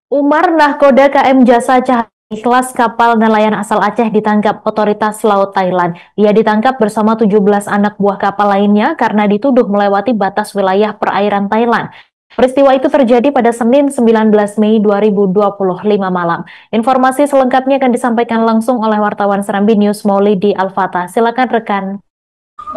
Umar nahkoda KM Jasa Cahaya Ikhlas kapal nelayan asal Aceh ditangkap otoritas laut Thailand. Ia ditangkap bersama 17 anak buah kapal lainnya karena dituduh melewati batas wilayah perairan Thailand. Peristiwa itu terjadi pada Senin 19 Mei 2025 malam. Informasi selengkapnya akan disampaikan langsung oleh wartawan Serambi News Maulidi Al-Fatah. Silakan rekan.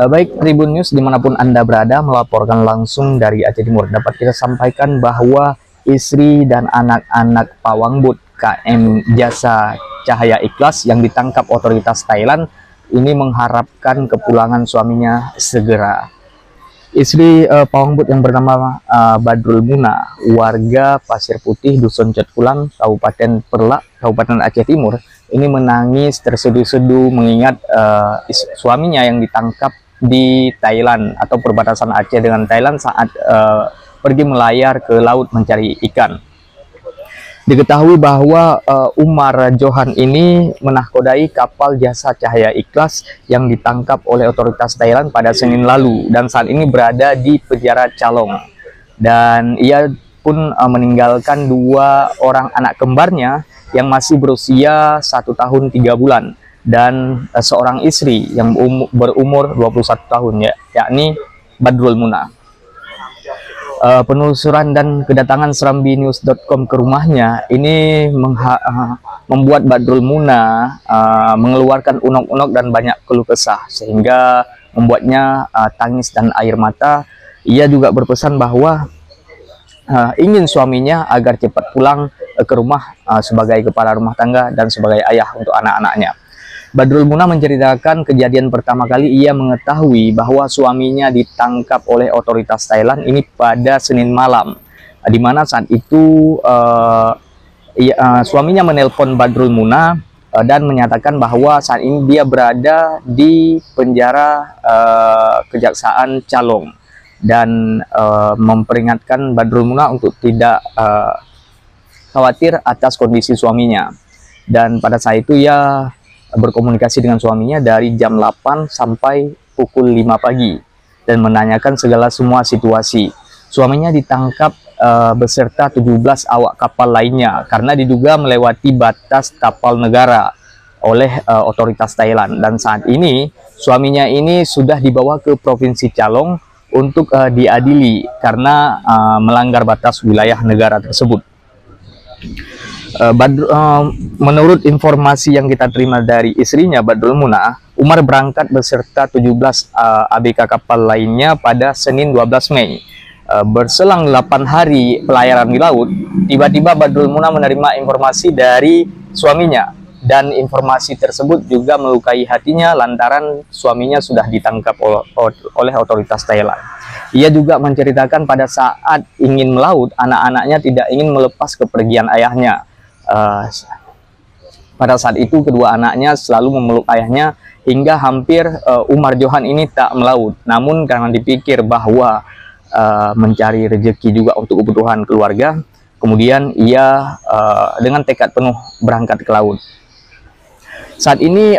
Baik, Tribun News dimanapun Anda berada melaporkan langsung dari Aceh Timur. Dapat kita sampaikan bahwa istri dan anak-anak Pawangbut KM Jasa Cahaya Ikhlas yang ditangkap otoritas Thailand ini mengharapkan kepulangan suaminya segera. Istri Pawangbut yang bernama Badrul Muna, warga Pasir Putih, Dusun Cetkulang, Kabupaten Perlak, Kabupaten Aceh Timur, ini menangis terseduh-seduh mengingat suaminya yang ditangkap di Thailand atau perbatasan Aceh dengan Thailand saat pergi melayar ke laut mencari ikan. Diketahui bahwa Umar Johan ini menahkodai kapal Jasa Cahaya Ikhlas yang ditangkap oleh otoritas Thailand pada Senin lalu dan saat ini berada di penjara Calong. Dan ia pun meninggalkan dua orang anak kembarnya yang masih berusia 1 tahun 3 bulan dan seorang istri yang berumur 21 tahun yakni Badrul Muna. Penelusuran dan kedatangan serambinews.com ke rumahnya ini membuat Badrul Muna mengeluarkan unek-unek dan banyak keluh kesah sehingga membuatnya tangis dan air mata. Ia juga berpesan bahwa ingin suaminya agar cepat pulang ke rumah sebagai kepala rumah tangga dan sebagai ayah untuk anak-anaknya. Badrul Muna menceritakan kejadian pertama kali ia mengetahui bahwa suaminya ditangkap oleh otoritas Thailand ini pada Senin malam, di mana saat itu suaminya menelpon Badrul Muna dan menyatakan bahwa saat ini dia berada di penjara Kejaksaan Calong dan memperingatkan Badrul Muna untuk tidak khawatir atas kondisi suaminya. Dan pada saat itu ia berkomunikasi dengan suaminya dari jam 8 sampai pukul 5 pagi dan menanyakan semua situasi. Suaminya ditangkap beserta 17 awak kapal lainnya karena diduga melewati batas kapal negara oleh otoritas Thailand, dan saat ini suaminya ini sudah dibawa ke Provinsi Calong untuk diadili karena melanggar batas wilayah negara tersebut. Menurut informasi yang kita terima dari istrinya Badrul Muna, Umar berangkat beserta 17 ABK kapal lainnya pada Senin 12 Mei. Berselang 8 hari pelayaran di laut, tiba-tiba Badrul Muna menerima informasi dari suaminya, dan informasi tersebut juga melukai hatinya lantaran suaminya sudah ditangkap oleh otoritas Thailand. Ia juga menceritakan pada saat ingin melaut, anak-anaknya tidak ingin melepas kepergian ayahnya. Pada saat itu kedua anaknya selalu memeluk ayahnya hingga hampir Umar Johan ini tak melaut. Namun karena dipikir bahwa mencari rezeki juga untuk kebutuhan keluarga, kemudian ia dengan tekad penuh berangkat ke laut. Saat ini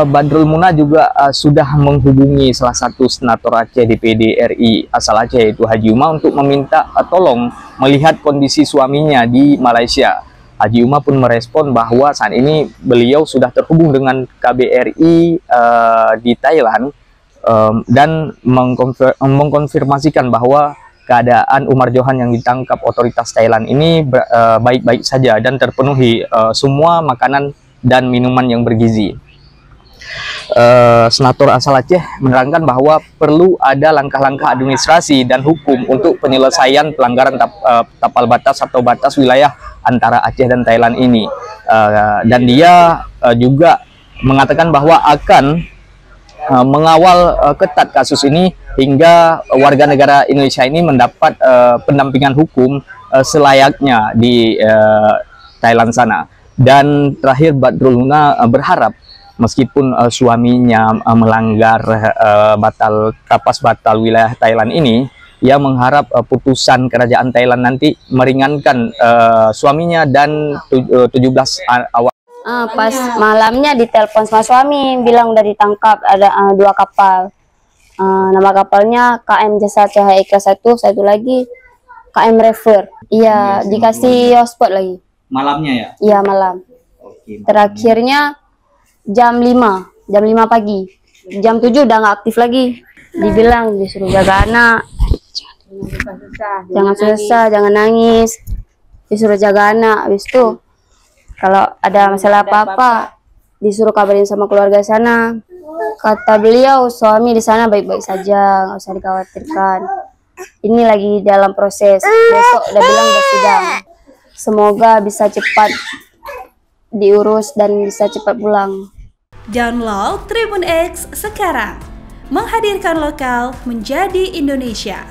Badrul Muna juga sudah menghubungi salah satu senator Aceh DPD RI asal Aceh, yaitu Haji Umar, untuk meminta tolong melihat kondisi suaminya di Malaysia. Haji Umar pun merespon bahwa saat ini beliau sudah terhubung dengan KBRI di Thailand dan mengkonfirmasikan bahwa keadaan Umar Johan yang ditangkap otoritas Thailand ini baik-baik saja dan terpenuhi semua makanan dan minuman yang bergizi. Senator asal Aceh menerangkan bahwa perlu ada langkah-langkah administrasi dan hukum untuk penyelesaian pelanggaran tapal batas atau batas wilayah antara Aceh dan Thailand ini, dan dia juga mengatakan bahwa akan mengawal ketat kasus ini hingga warga negara Indonesia ini mendapat pendampingan hukum selayaknya di Thailand sana. Dan terakhir Badrul Muna berharap meskipun suaminya melanggar tapas batal wilayah Thailand ini, ia mengharap putusan kerajaan Thailand nanti meringankan suaminya dan 17 awak. Pas malamnya ditelepon sama suami, bilang udah ditangkap ada 2 kapal. Nama kapalnya KM Jasa Cahaya Ikhlas satu lagi KM Refer. Iya, dikasih hotspot lagi. Malamnya ya? Iya, malam. Oke, Terakhirnya jam 5 pagi. Jam 7 udah nggak aktif lagi. Dibilang disuruh jaga anak. Jangan susah, jangan nangis. Disuruh jaga anak. Habis itu kalau ada masalah apa-apa disuruh kabarin sama keluarga sana. Kata beliau, suami di sana baik-baik saja, nggak usah dikhawatirkan. Ini lagi dalam proses. Besok udah bilang udah sidang. Semoga bisa cepat diurus dan bisa cepat pulang. Download Tribun X sekarang. Menghadirkan lokal menjadi Indonesia.